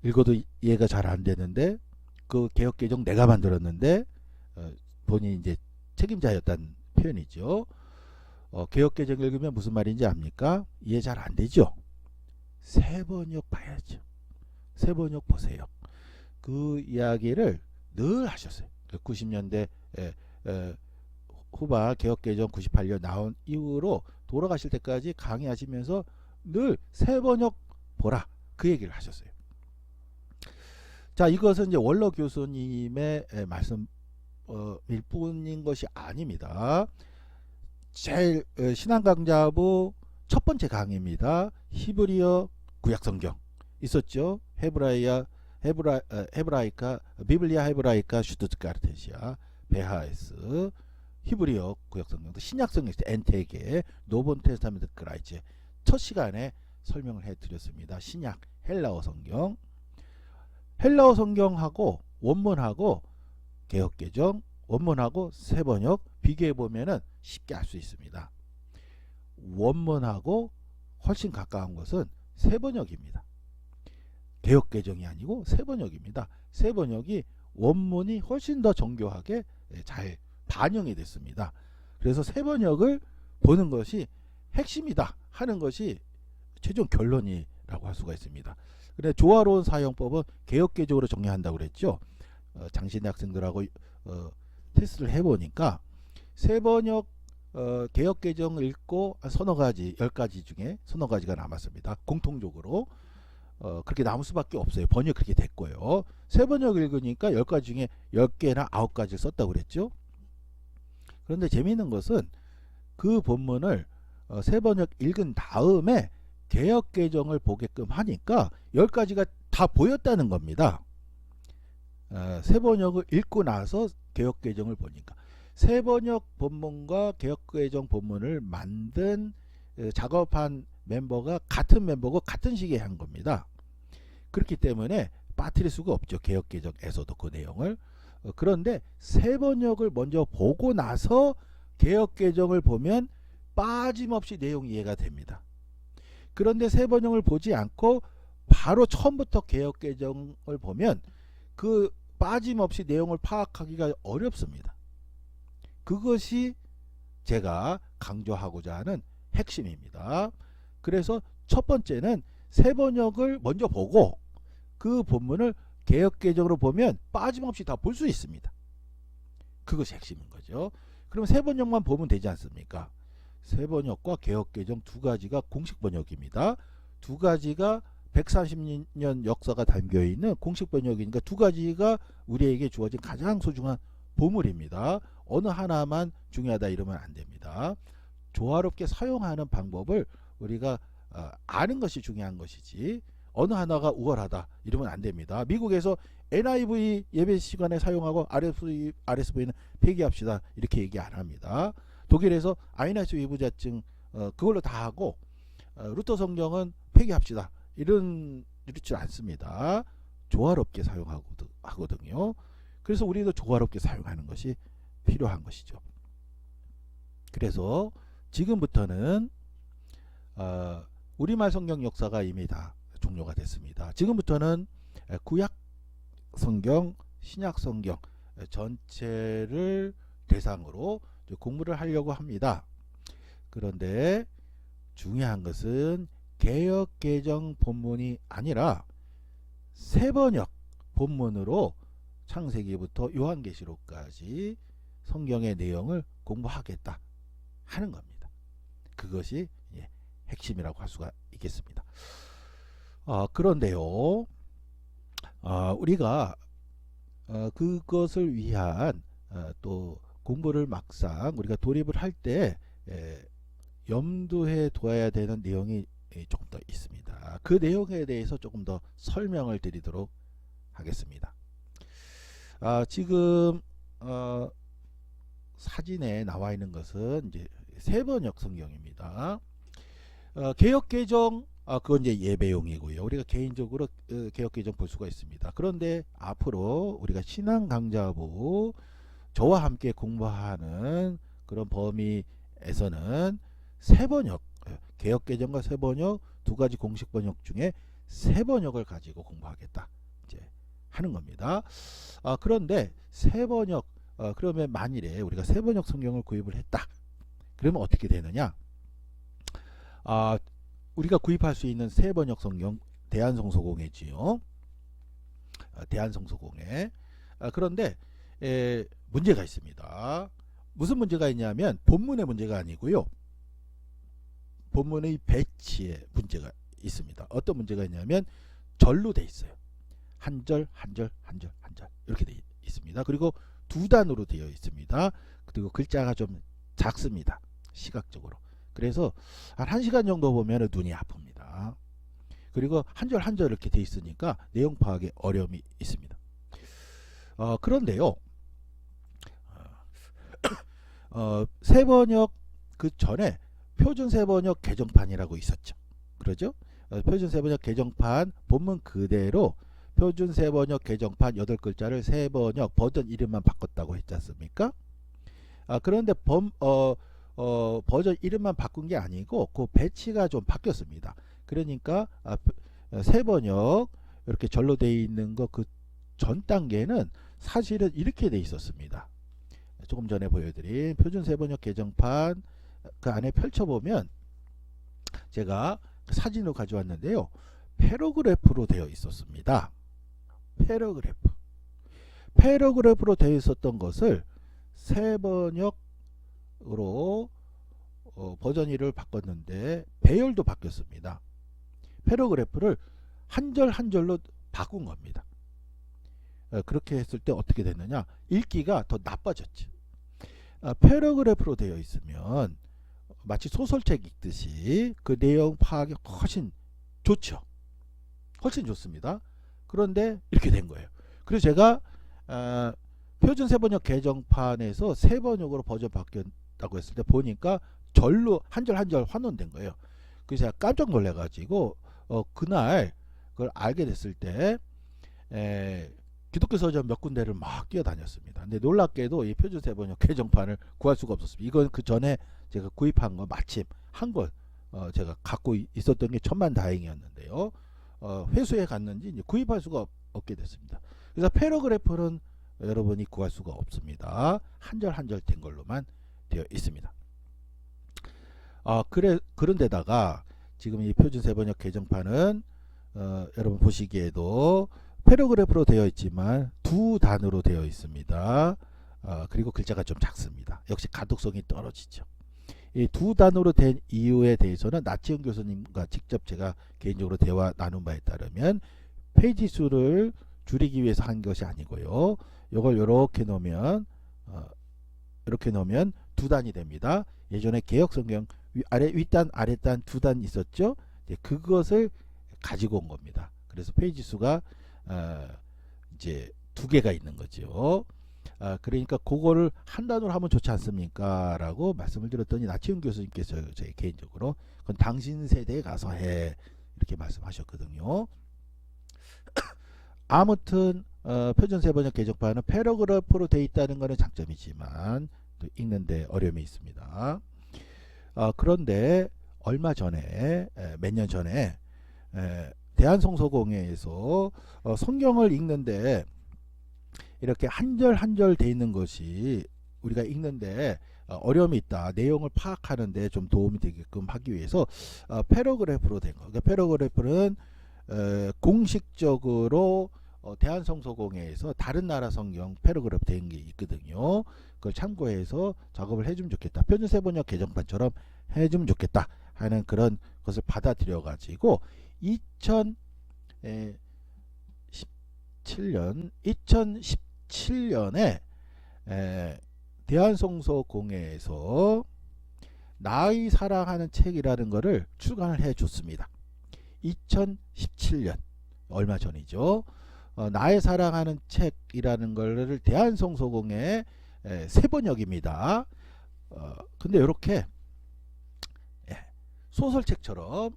읽어도 이해가 잘 안 되는데 그 개혁 개정 내가 만들었는데 본인이 이제 책임자였다는 표현이죠. 개혁 개정 읽으면 무슨 말인지 압니까? 이해 잘 안 되죠. 세 번역 봐야죠. 세 번역 보세요. 그 이야기를 늘 하셨어요. 90년대 후반 개혁 개정 98년 나온 이후로 돌아가실 때까지 강의하시면서 늘 새 번역 보라 그 얘기를 하셨어요. 자, 이것은 이제 원로 교수님의 말씀일 뿐인 것이 아닙니다. 제일 신앙강좌부 첫 번째 강의입니다. 히브리어 구약성경 있었죠. 헤브라이카 비블리아 헤브라이카 슈투트가르테시아 베하에스 히브리어 구약성경도 신약성경 엔테게 노본 테스타멘트 그라이체 첫 시간에 설명을 해드렸습니다. 신약 헬라어 성경, 헬라어 성경하고 원문하고 개역개정 원문하고 새번역 비교해 보면은 쉽게 알 수 있습니다. 원문하고 훨씬 가까운 것은 새번역입니다. 개역개정이 아니고 새번역입니다. 새번역이 원문이 훨씬 더 정교하게 잘 반영이 됐습니다. 그래서 새번역을 보는 것이 핵심이다 하는 것이 최종 결론이라고 할 수가 있습니다. 그래 조화로운 사용법은 개역개정으로 정리한다고 그랬죠. 장신대 학생들하고 테스트를 해보니까 새번역 개역개정을 읽고 서너 가지 10가지 중에 서너 가지가 남았습니다. 공통적으로 그렇게 남을 수밖에 없어요. 번역 그렇게 됐고요. 새번역 읽으니까 10가지 중에 10개나 9가지를 썼다고 그랬죠. 그런데 재미있는 것은 그 본문을 새번역 읽은 다음에 개역개정을 보게끔 하니까 10가지가 다 보였다는 겁니다. 새번역을 읽고 나서 개역개정을 보니까 새번역 본문과 개역개정 본문을 만든 작업한 멤버가 같은 멤버고 같은 시기에 한 겁니다. 그렇기 때문에 빠뜨릴 수가 없죠. 개역개정에서도 그 내용을. 그런데 새번역을 먼저 보고 나서 개역개정을 보면 빠짐없이 내용이 이해가 됩니다. 그런데 새번역을 보지 않고 바로 처음부터 개역개정을 보면 그 빠짐없이 내용을 파악하기가 어렵습니다. 그것이 제가 강조하고자 하는 핵심입니다. 그래서 첫 번째는 새번역을 먼저 보고 그 본문을 개역개정으로 보면 빠짐없이 다 볼 수 있습니다. 그것이 핵심인 거죠. 그럼 새번역만 보면 되지 않습니까? 새번역과 개역개정 두 가지가 공식 번역입니다. 두 가지가 140년 역사가 담겨있는 공식 번역이니까 두 가지가 우리에게 주어진 가장 소중한 보물입니다. 어느 하나만 중요하다 이러면 안 됩니다. 조화롭게 사용하는 방법을 우리가 아는 것이 중요한 것이지 어느 하나가 우월하다 이러면 안 됩니다. 미국에서 NIV 예배 시간에 사용하고 RSV는 폐기합시다 이렇게 얘기 안 합니다. 독일에서 아이나스 위부자증 그걸로 다 하고 루터 성경은 폐기합시다 이렇지 않습니다. 조화롭게 사용하거든요. 그래서 우리도 조화롭게 사용하는 것이 필요한 것이죠. 그래서 지금부터는 우리말 성경 역사가 이미 다 종료가 됐습니다. 지금부터는 구약 성경, 신약 성경 전체를 대상으로 공부를 하려고 합니다. 그런데 중요한 것은 개역개정 본문이 아니라 새번역 본문으로 창세기부터 요한계시록까지 성경의 내용을 공부하겠다 하는 겁니다. 그것이 핵심이라고 할 수가 있겠습니다. 그런데요, 우리가 그것을 위한 또 공부를 막상 우리가 돌입을 할 때 염두에 둬야 되는 내용이 조금 더 있습니다. 그 내용에 대해서 조금 더 설명을 드리도록 하겠습니다. 지금 사진에 나와 있는 것은 이제 새번역 성경입니다. 개역개정 그건 이제 예배용이고요. 우리가 개인적으로 개역개정 볼 수가 있습니다. 그런데 앞으로 우리가 신앙 강좌부 저와 함께 공부하는 그런 범위에서는 새번역 개역개정과 새번역 두 가지 공식 번역 중에 새번역을 가지고 공부하겠다 이제 하는 겁니다. 그런데 새번역 그러면 만일에 우리가 새번역 성경을 구입을 했다. 그러면 어떻게 되느냐? 우리가 구입할 수 있는 새번역 성경 대한성서공회지요. 대한성서공회. 그런데 문제가 있습니다. 무슨 문제가 있냐면 본문의 문제가 아니고요. 본문의 배치에 문제가 있습니다. 어떤 문제가 있냐면 절로 돼 있어요. 한 절, 한 절, 한 절, 한 절 이렇게 돼 있습니다. 그리고 두 단으로 되어 있습니다. 그리고 글자가 좀 작습니다. 시각적으로. 그래서 한 1시간 정도 보면 눈이 아픕니다. 그리고 한 절 한 절 이렇게 돼 있으니까 내용 파악에 어려움이 있습니다. 그런데요. 세번역 그 전에 표준 세번역 개정판이라고 있었죠. 그러죠? 표준 세번역 개정판 본문 그대로 표준 세번역 개정판 8글자를 세번역 버전 이름만 바꿨다고 했지 않습니까? 그런데 버전 이름만 바꾼 게 아니고 그 배치가 좀 바뀌었습니다. 그러니까 세번역 이렇게 절로 되어 있는 거 그 전 단계는 사실은 이렇게 돼 있었습니다. 조금 전에 보여드린 표준 세번역 개정판 그 안에 펼쳐보면 제가 사진으로 가져왔는데요. 패러그래프로 되어 있었습니다. 패러그래프로 되어 있었던 것을 세번역으로 버전 1을 바꿨는데 배열도 바뀌었습니다. 패러그래프를 한 절 한 절로 바꾼 겁니다. 그렇게 했을 때 어떻게 됐느냐? 읽기가 더 나빠졌죠. 패러그래프로 되어 있으면 마치 소설책 읽듯이 그 내용 파악이 훨씬 좋죠. 훨씬 좋습니다. 그런데 이렇게 된 거예요. 그래서 제가 표준 세번역 개정판에서 세번역으로 버전 바뀌었다고 했을 때 보니까 절로 한 절 한 절 환원된 거예요. 그래서 제가 깜짝 놀래가지고 그날 그걸 알게 됐을 때 기독교 서점 몇 군데를 막 뛰어다녔습니다. 근데 놀랍게도 이 표준 세번역 개정판을 구할 수가 없었습니다. 이건 그 전에 제가 구입한 거 마침 한 권 제가 갖고 있었던 게 천만다행이었는데요. 회수해 갔는지 이제 구입할 수가 없게 됐습니다. 그래서 패러그래프는 여러분이 구할 수가 없습니다. 한 절 한 절 된 걸로만 되어 있습니다. 그런데다가 지금 이 표준 세번역 개정판은 여러분 보시기에도 패러그래프로 되어 있지만 두 단으로 되어 있습니다. 그리고 글자가 좀 작습니다. 역시 가독성이 떨어지죠. 이 두 단으로 된 이유에 대해서는 나치훈 교수님과 직접 제가 개인적으로 대화 나눈 바에 따르면 페이지 수를 줄이기 위해서 한 것이 아니고요. 이걸 이렇게 놓으면 두 단이 됩니다. 예전에 개혁성경 윗단 아랫단 두 단 있었죠. 그것을 가지고 온 겁니다. 그래서 페이지 수가 이제 2개가 있는 거죠. 그러니까 그거를 한 단으로 하면 좋지 않습니까? 라고 말씀을 드렸더니 나치훈 교수님께서 제 개인적으로 그건 당신 세대에 가서 해 이렇게 말씀하셨거든요. 아무튼 표준 세번역 개정판은 패러그래프로 되어 있다는 것은 장점이지만 또 읽는데 어려움이 있습니다. 그런데 얼마 전에 몇 년 전에 대한성서공회에서 성경을 읽는데 이렇게 한 절 한 절 돼 있는 것이 우리가 읽는데 어려움이 있다. 내용을 파악하는데 좀 도움이 되게끔 하기 위해서 패러그래프로 된 거. 그러니까 패러그래프는 공식적으로 대한성서공회에서 다른 나라 성경 패러그래프 된 게 있거든요. 그걸 참고해서 작업을 해주면 좋겠다. 표준 세번역 개정판처럼 해주면 좋겠다 하는 그런 것을 받아들여 가지고 2017년에 대한성서공회에서 나의 사랑하는 책이라는 것을 출간을 해 줬습니다. 2017년 얼마 전이죠. 나의 사랑하는 책이라는 것을 대한성서공회 세번역입니다. 근데 이렇게 소설책처럼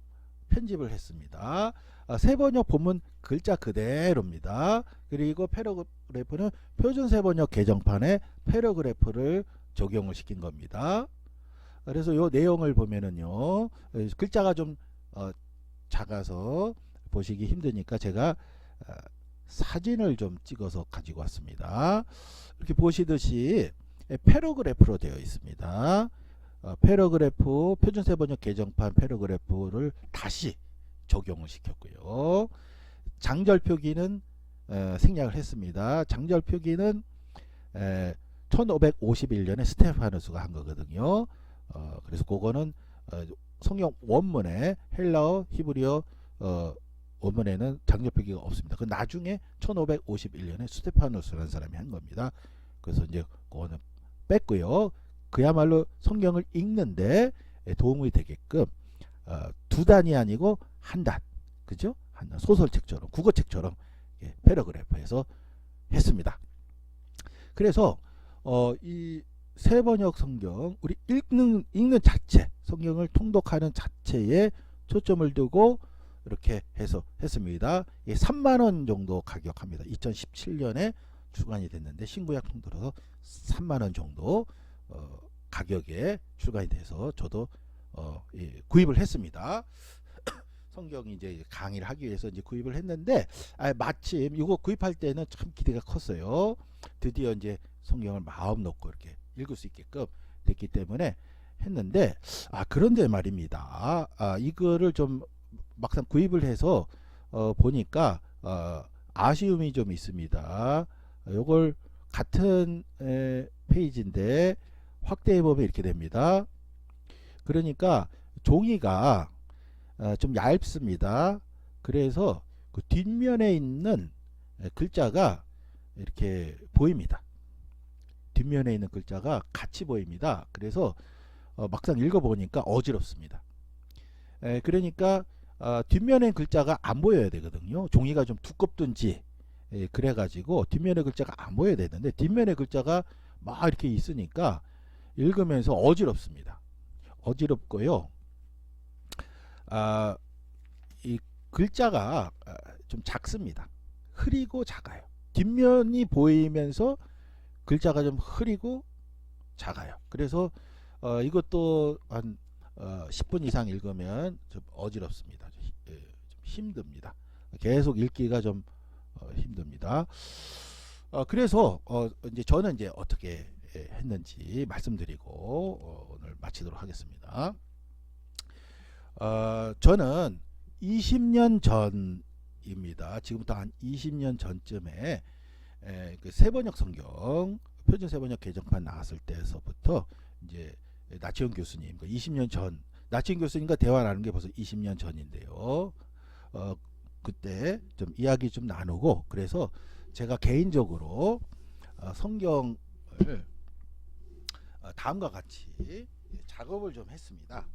편집을 했습니다. 세번역 본문 글자 그대로입니다. 그리고 패러그래프는 표준 세번역 개정판에 패러그래프를 적용을 시킨 겁니다. 그래서 이 내용을 보면은요, 글자가 좀 작아서 보시기 힘드니까 제가 사진을 좀 찍어서 가지고 왔습니다. 이렇게 보시듯이 패러그래프로 되어 있습니다. 패러그래프 표준 세번역 개정판 패러그래프를 다시 적용을 시켰고요. 장절 표기는 생략을 했습니다. 장절 표기는 1551년에 스테파누스가 한 거거든요. 그래서 그거는 성경 원문에 헬라어, 히브리어 원문에는 장려 표기가 없습니다. 그 나중에 1551년에 스테파노스라는 사람이 한 겁니다. 그래서 이제 그거는 뺐고요. 그야말로 성경을 읽는데 도움이 되게끔 두 단이 아니고 한 단, 그죠? 한 단, 소설책처럼, 국어책처럼 패러그래프해서 했습니다. 그래서 이 세번역 성경, 우리 읽는 자체, 성경을 통독하는 자체에 초점을 두고 이렇게 해서 했습니다. 3만 원 정도 가격합니다. 2017년에 출간이 됐는데 신구약 통틀어서 3만 원 정도 가격에 출간이 돼서 저도 구입을 했습니다. 성경 이제 강의를 하기 위해서 이제 구입을 했는데 마침 이거 구입할 때는 참 기대가 컸어요. 드디어 이제 성경을 마음 놓고 이렇게 읽을 수 있게끔 됐기 때문에 했는데 그런데 말입니다. 이거를 좀 막상 구입을 해서 보니까 아쉬움이 좀 있습니다. 요걸 같은 페이지인데 확대해 보면 이렇게 됩니다. 그러니까 종이가 좀 얇습니다. 그래서 그 뒷면에 있는 글자가 이렇게 보입니다. 뒷면에 있는 글자가 같이 보입니다. 그래서 막상 읽어보니까 어지럽습니다. 그러니까 뒷면에 글자가 안 보여야 되거든요. 종이가 좀 두껍든지 그래가지고 뒷면에 글자가 안 보여야 되는데 뒷면에 글자가 막 이렇게 있으니까 읽으면서 어지럽습니다. 어지럽고요. 이 글자가 좀 작습니다. 흐리고 작아요. 뒷면이 보이면서 글자가 좀 흐리고 작아요. 그래서 이것도 한 10분 이상 읽으면 좀 어지럽습니다. 좀 힘듭니다. 계속 읽기가 좀 힘듭니다. 그래서 이제 저는 이제 어떻게 했는지 말씀드리고 오늘 마치도록 하겠습니다. 저는 20년 전입니다. 지금부터 한 20년 전쯤에 그 세번역 성경 표준 세번역 개정판 나왔을 때서부터 이제 나치현 교수님 20년 전 나치현 교수님과 대화 나눈 게 벌써 20년 전인데요. 그때 좀 이야기 좀 나누고 그래서 제가 개인적으로 성경을 다음과 같이 작업을 좀 했습니다.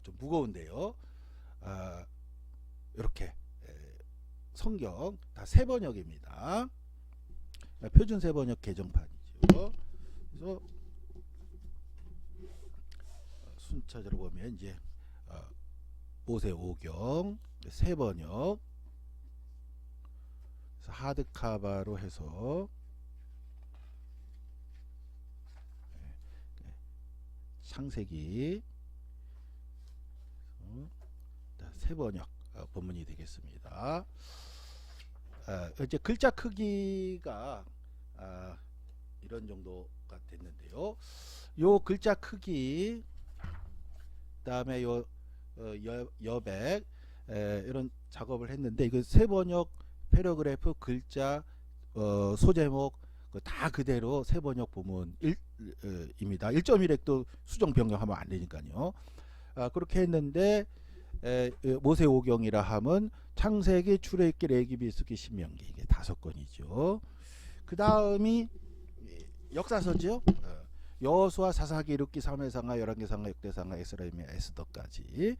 좀 무거운데요. 이렇게 성경 다 세번역입니다. 표준 세번역 개정판이죠. 그래서 순차적으로 보면 이제 모세 오경 세번역 하드카바로 해서 창세기 세번역 본문이 되겠습니다. 이제 글자 크기가 이런 정도가 됐는데요. 요 글자 크기 그다음에 요 여백 이런 작업을 했는데 이거 세번역 패러그래프 글자 소제목 다 그대로 세번역 부문입니다. 1.1획도 수정 변경하면 안 되니까요. 그렇게 했는데 모세 오경이라 함은 창세기, 출애굽기, 레위기, 스기, 신명기 이게 5권이죠. 그 다음이 역사서죠. 여호수아, 사사기, 룻기, 사무엘상하, 열왕기상하, 역대상하, 에스라임의 에스더까지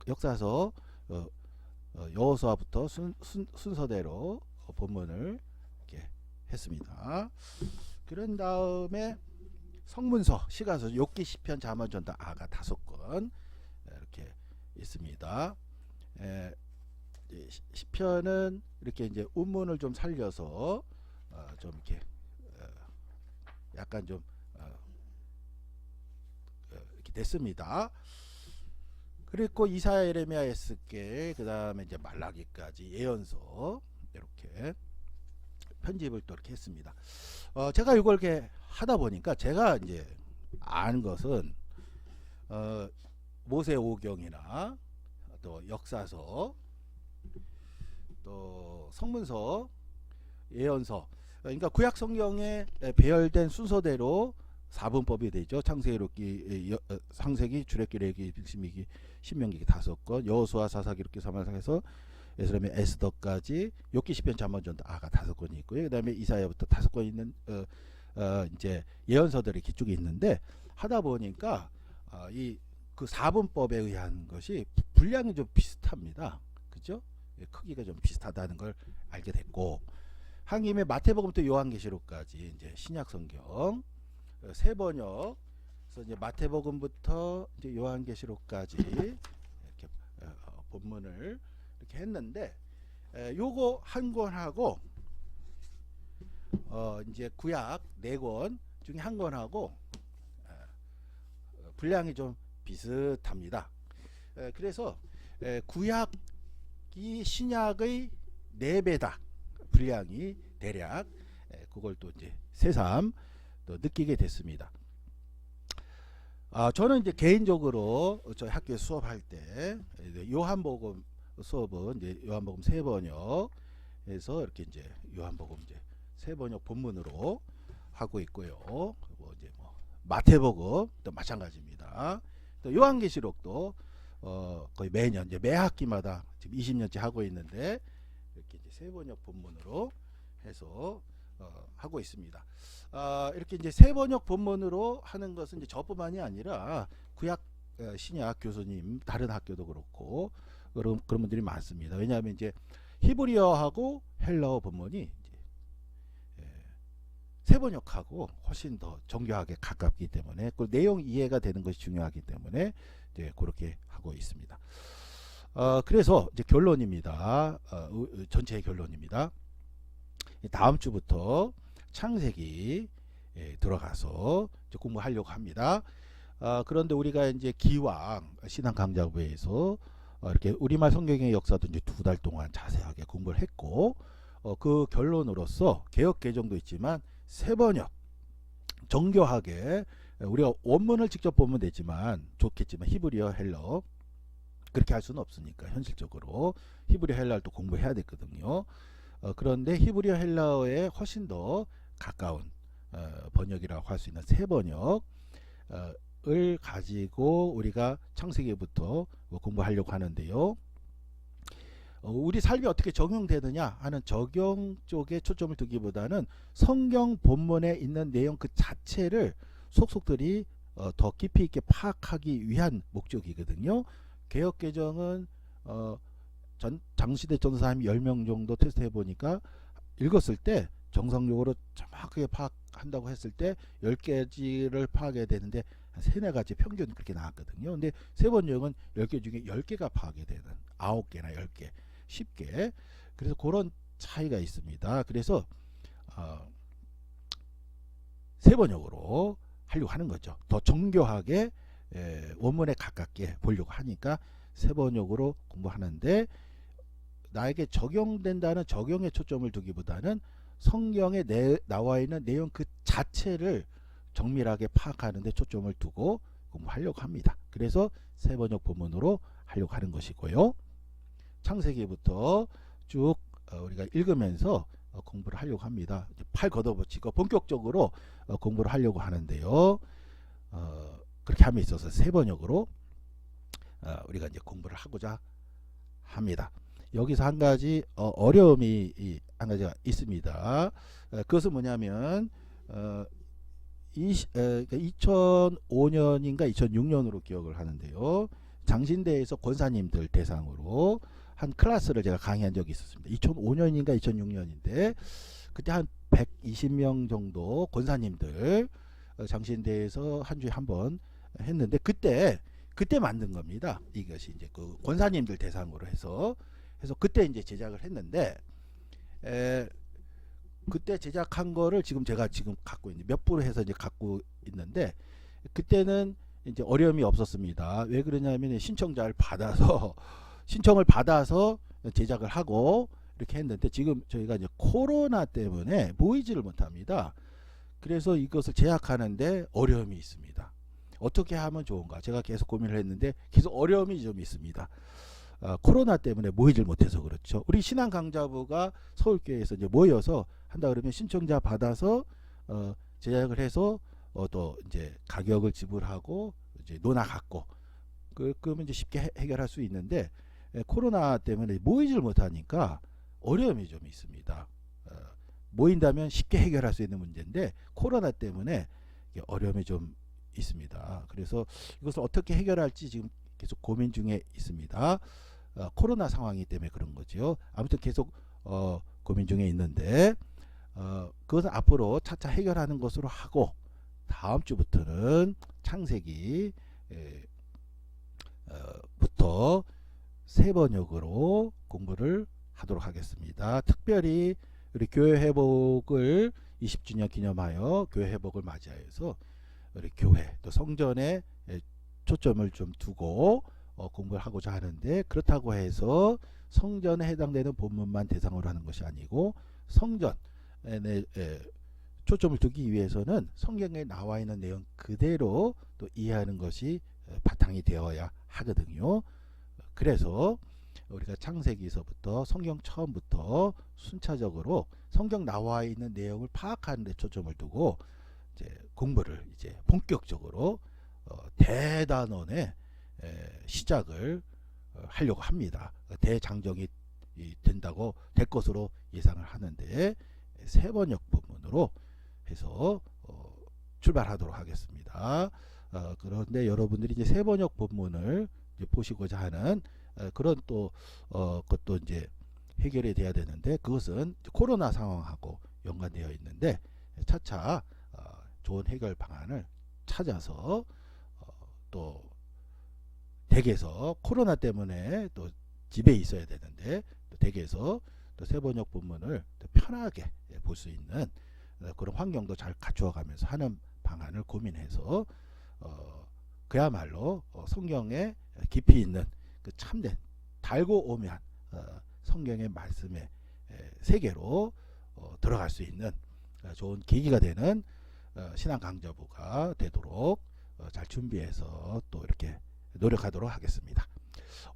역사서 여호수아부터 순서대로 본문을 이렇게 했습니다. 그런 다음에 성문서, 시가서, 욥기, 시편, 잠언, 전도, 아가 5권 이렇게 있습니다. 시편은 이렇게 이제 운문을 좀 살려서 좀 이렇게 약간 좀 이렇게 됐습니다. 그리고 이사야, 예레미야, 에스겔, 그 다음에 이제 말라기까지 예언서 이렇게 편집을 또 이렇게 했습니다. 제가 이걸 이렇게 하다 보니까 제가 이제 아는 것은 모세 오경이나 또 역사서 또 성문서 예언서 그러니까 구약 성경에 배열된 순서대로 4분법이 되죠. 창세기록기, 상세기, 주례기레기, 빌스미기, 신명기기 5권, 여호수아, 사사기록기, 사마상에서 예수님의 에스더까지, 욥기, 시편, 잠언, 전도, 아가 5권이 있고요. 그다음에 이사야부터 5권 있는 이제 예언서들이 기축이 있는데, 하다 보니까 이 그 4분법에 의한 것이 분량이 좀 비슷합니다. 그죠? 크기가 좀 비슷하다는 걸 알게 됐고, 한 김에 마태복음부터 요한계시록까지 이제 신약 성경 세 번역, 그래서 이제 마태복음부터 이제 요한계시록까지 이렇게 본문을 이렇게 했는데, 요거 한 권하고 이제 구약 4권 중에 한 권하고 분량이 좀 비슷합니다. 그래서 구약이 신약의 4배다 분량이 대략, 그걸 또 이제 새삼 또 느끼게 됐습니다. 저는 이제 개인적으로 저희 학교에 수업할 때 요한복음 수업은 이제 요한복음 3번역에서 이렇게 이제 요한복음 이제 3번역 본문으로 하고 있고요. 뭐 이제 뭐 마태복음 또 마찬가지입니다. 또 요한계시록도 거의 매년 이제 매 학기마다 지금 20년째 하고 있는데, 이렇게 이제 3번역 본문으로 해서 하고 있습니다. 이렇게 이제 3번역 본문으로 하는 것은 이제 저뿐만이 아니라 구약 신약 교수님 다른 학교도 그렇고 그런 분들이 많습니다. 왜냐하면 이제 히브리어하고 헬라어 본문이 이제 3번역하고 훨씬 더 정교하게 가깝기 때문에, 그 내용 이해가 되는 것이 중요하기 때문에 이제 그렇게 하고 있습니다. 그래서 이제 결론입니다. 전체의 결론입니다. 다음 주부터 창세기 들어가서 이제 공부하려고 합니다. 그런데 우리가 이제 기왕 신앙 강좌부에서 이렇게 우리말 성경의 역사도 이제 2달 동안 자세하게 공부를 했고, 그 결론으로서 개역 개정도 있지만 3번역 정교하게, 우리가 원문을 직접 보면 되지만 좋겠지만 히브리어 헬라어 그렇게 할 수는 없으니까 현실적으로 히브리어 헬라어를 또 공부해야 되거든요. 그런데 히브리어 헬라어에 훨씬 더 가까운 번역이라고 할 수 있는 3번역을 가지고 우리가 창세기부터 공부하려고 하는데요. 우리 삶이 어떻게 적용되느냐 하는 적용 쪽에 초점을 두기보다는 성경 본문에 있는 내용 그 자체를 속속들이 더 깊이 있게 파악하기 위한 목적이거든요. 개역개정은 장시대 전도사님 10명 정도 테스트 해보니까 읽었을 때 정상적으로 정확하게 파악한다고 했을 때 10개지를 파악해야 되는데 한 3-4가지 평균 그렇게 나왔거든요. 근데 3번역은 10개 중에 10개가 파악이 되는, 9개나 10개, 10개. 그래서 그런 차이가 있습니다. 그래서 3번역으로 하려고 하는 거죠. 더 정교하게 원문에 가깝게 보려고 하니까 3번역으로 공부하는데, 나에게 적용된다는 적용에 초점을 두기보다는 성경에 나와 있는 내용 그 자체를 정밀하게 파악하는 데 초점을 두고 공부하려고 합니다. 그래서 3번역 본문으로 하려고 하는 것이고요. 창세기부터 쭉 우리가 읽으면서 공부를 하려고 합니다. 팔 걷어붙이고 본격적으로 공부를 하려고 하는데요. 그렇게 함에 있어서 3번역으로 우리가 이제 공부를 하고자 합니다. 여기서 한 가지 어려움이 한 가지가 있습니다. 그것은 뭐냐면 2005년인가 2006년으로 기억을 하는데요. 장신대에서 권사님들 대상으로 한 클래스를 제가 강의한 적이 있었습니다. 2005년인가 2006년인데 그때 한 120명 정도 권사님들 장신대에서 한 주에 한 번 했는데, 그때 만든 겁니다. 이것이 이제 그 권사님들 대상으로 해서 그때 이제 제작을 했는데, 그때 제작한 거를 제가 지금 갖고 있는 몇 프로 해서 이제 갖고 있는데, 그때는 이제 어려움이 없었습니다. 왜 그러냐면 신청을 받아서 제작을 하고 이렇게 했는데, 지금 저희가 이제 코로나 때문에 모이지를 못합니다. 그래서 이것을 제작하는데 어려움이 있습니다. 어떻게 하면 좋은가 제가 계속 고민을 했는데 계속 어려움이 좀 있습니다. 코로나 때문에 모이질 못해서 그렇죠. 우리 신앙 강좌부가 서울교회에서 이제 모여서 한다 그러면 신청자 받아서 제작을 해서 또 이제 가격을 지불하고 이제 논아 갖고 그러면 이제 쉽게 해결할 수 있는데 코로나 때문에 모이질 못하니까 어려움이 좀 있습니다. 모인다면 쉽게 해결할 수 있는 문제인데 코로나 때문에 어려움이 좀 있습니다. 그래서 이것을 어떻게 해결할지 지금 계속 고민 중에 있습니다. 코로나 상황이 때문에 그런 거죠. 아무튼 계속 고민 중에 있는데 그것은 앞으로 차차 해결하는 것으로 하고 다음 주부터는 창세기 부터 세 번역으로 공부를 하도록 하겠습니다. 특별히 우리 교회 회복을 20주년 기념하여 교회 회복을 맞이하여서 우리 교회 또 성전에 초점을 좀 두고 공부를 하고자 하는데 그렇다고 해서 성전에 해당되는 본문만 대상으로 하는 것이 아니고 성전에 초점을 두기 위해서는 성경에 나와 있는 내용 그대로 또 이해하는 것이 바탕이 되어야 하거든요. 그래서 우리가 창세기서부터 성경 처음부터 순차적으로 성경 나와 있는 내용을 파악하는 데 초점을 두고 이제 공부를 이제 본격적으로 대단원의 시작을 하려고 합니다. 대장정이 된다고 될 것으로 예상을 하는데 세 번역 본문으로 해서 출발하도록 하겠습니다. 그런데 여러분들이 이제 세 번역 본문을 이제 보시고자 하는 그런 또 것도 이제 해결이 돼야 되는데 그것은 코로나 상황하고 연관되어 있는데 차차 좋은 해결 방안을 찾아서 또 댁에서 코로나 때문에 또 집에 있어야 되는데 또 댁에서 또 세 번역 본문을 또 편하게 볼 수 있는 그런 환경도 잘 갖추어 가면서 하는 방안을 고민해서 그야말로 성경에 깊이 있는 그 참된 달고 오면 성경의 말씀의 세계로 들어갈 수 있는 좋은 계기가 되는 신앙 강좌부가 되도록 잘 준비해서 또 이렇게 노력하도록 하겠습니다.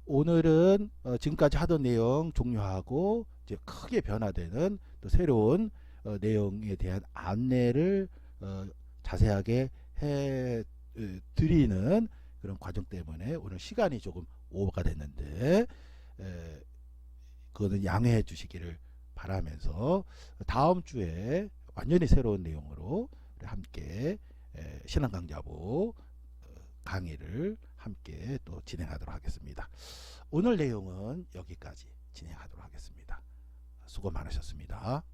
오늘은 지금까지 하던 내용 종료하고 이제 크게 변화되는 또 새로운 내용에 대한 안내를 자세하게 해 드리는 그런 과정 때문에 오늘 시간이 조금 오버가 됐는데 그거는 양해해 주시기를 바라면서 다음 주에 완전히 새로운 내용으로 함께 신앙 강좌부 강의를 함께 또 진행하도록 하겠습니다. 오늘 내용은 여기까지 진행하도록 하겠습니다. 수고 많으셨습니다.